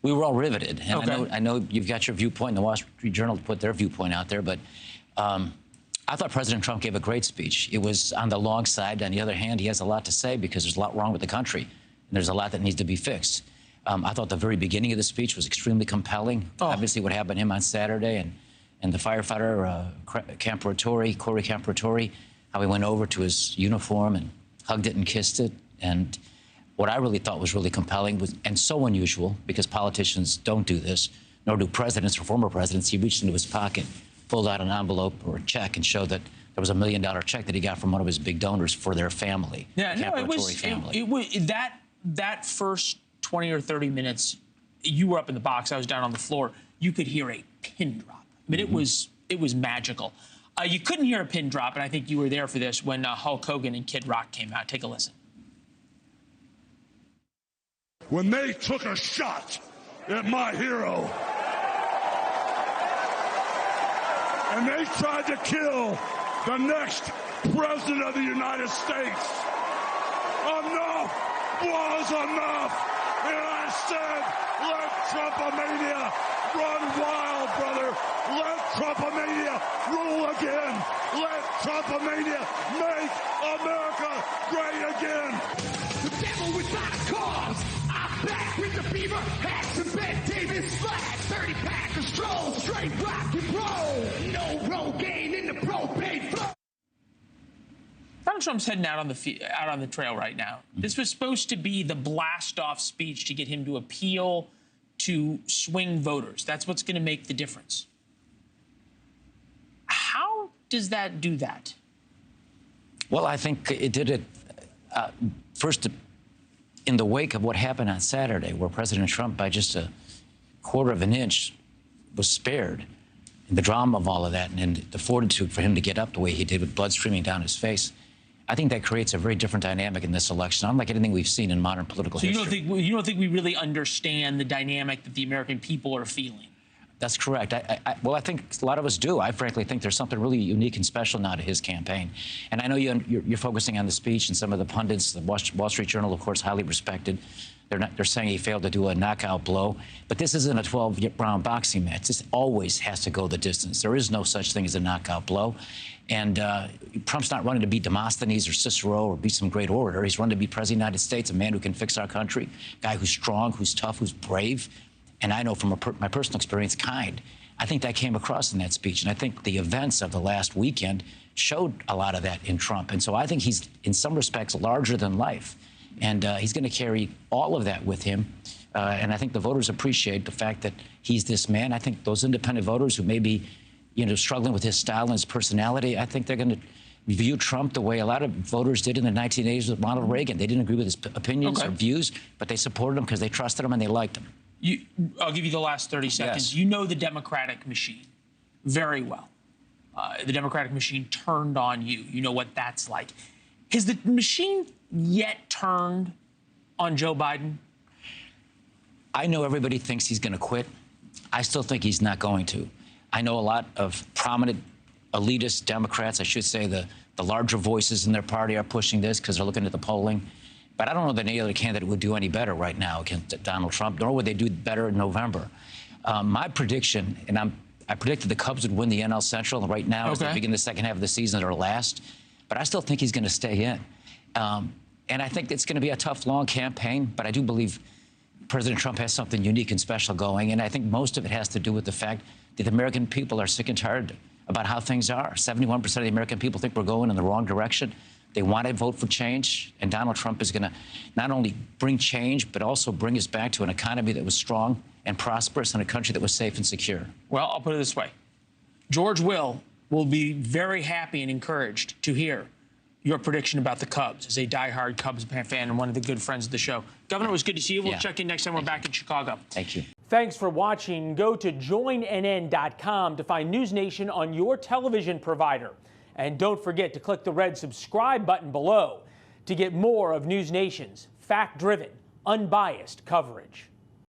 We were all riveted. And Okay. I know you've got your viewpoint. The Wall Street Journal put their viewpoint out there. But I thought President Trump gave a great speech. It was on the long side. On the other hand, he has a lot to say because there's a lot wrong with the country. And there's a lot that needs to be fixed. I thought the very beginning of the speech was extremely compelling. Obviously, what happened to him on Saturday and the firefighter, Corey Camporatori, how he went over to his uniform and hugged it and kissed it. And what I really thought was really compelling was, and so unusual, because politicians don't do this, nor do presidents or former presidents, he reached into his pocket, pulled out an envelope or a check, and showed that there was $1 million check that he got from one of his big donors for their family. Yeah, the no, it was that first 20 or 30 minutes, you were up in the box, I was down on the floor, you could hear a pin drop. I mean, it was magical. You couldn't hear a pin drop, and I think you were there for this, when Hulk Hogan and Kid Rock came out. Take a listen. When they took a shot at my hero, and they tried to kill the next president of the United States, enough was enough. And I said, let Trumpomania run wild, brother. Let Trumpomania rule again. Let Trumpomania make America great again. The devil without a cause. I'm back with the beaver hats and Ben Davis flags. 30 pack of stroll, straight rock and roll. No Rogaine in the propane flow. Donald Trump's heading out on the trail right now. This was supposed to be the blast-off speech to get him to appeal to swing voters. That's what's going to make the difference. How does that do that? Well, I think it did it first in the wake of what happened on Saturday, where President Trump, by just a quarter of an inch, was spared. And the drama of all of that and the fortitude for him to get up the way he did with blood streaming down his face, I think that creates a very different dynamic in this election, unlike anything we've seen in modern political history. You don't think we really understand the dynamic that the American people are feeling? That's correct. Well, I think a lot of us do. I frankly think there's something really unique and special now to his campaign. And I know you're focusing on the speech, and some of the pundits, the Wall Street Journal, of course, highly respected. They're saying he failed to do a knockout blow. But this isn't a 12-round boxing match. This always has to go the distance. There is no such thing as a knockout blow. And Trump's not running to beat Demosthenes or Cicero or be some great orator. He's running to be president of the United States, a man who can fix our country, a guy who's strong, who's tough, who's brave. And I know from my personal experience, kind. I think that came across in that speech. And I think the events of the last weekend showed a lot of that in Trump. And so I think he's, in some respects, larger than life. And he's going to carry all of that with him. And I think the voters appreciate the fact that he's this man. I think those independent voters who may be, struggling with his style and his personality, I think they're going to view Trump the way a lot of voters did in the 1980s with Ronald Reagan. They didn't agree with his opinions or views, but they supported him because they trusted him and they liked him. I'll give you the last 30 seconds. Yes. You know the Democratic machine very well. The Democratic machine turned on you. You know what that's like. Has the machine yet turned on Joe Biden? I know everybody thinks he's going to quit. I still think he's not going to. I know a lot of prominent elitist Democrats, I should say the larger voices in their party are pushing this because they're looking at the polling. But I don't know that any other candidate would do any better right now against Donald Trump, nor would they do better in November. My prediction, and I predicted the Cubs would win the NL Central, and right now, as they begin the second half of the season, they're last. But I still think he's going to stay in. And I think it's going to be a tough, long campaign, but I do believe President Trump has something unique and special going. And I think most of it has to do with the fact that the American people are sick and tired about how things are. 71% of the American people think we're going in the wrong direction. They want to vote for change, and Donald Trump is going to not only bring change, but also bring us back to an economy that was strong and prosperous and a country that was safe and secure. Well, I'll put it this way. George will be very happy and encouraged to hear your prediction about the Cubs as a diehard Cubs fan and one of the good friends of the show. Governor, it was good to see you. We'll check in next time we're back in Chicago. Thank you. Thanks for watching. Go to joinnn.com to find NewsNation on your television provider. And don't forget to click the red subscribe button below to get more of NewsNation's fact-driven, unbiased coverage.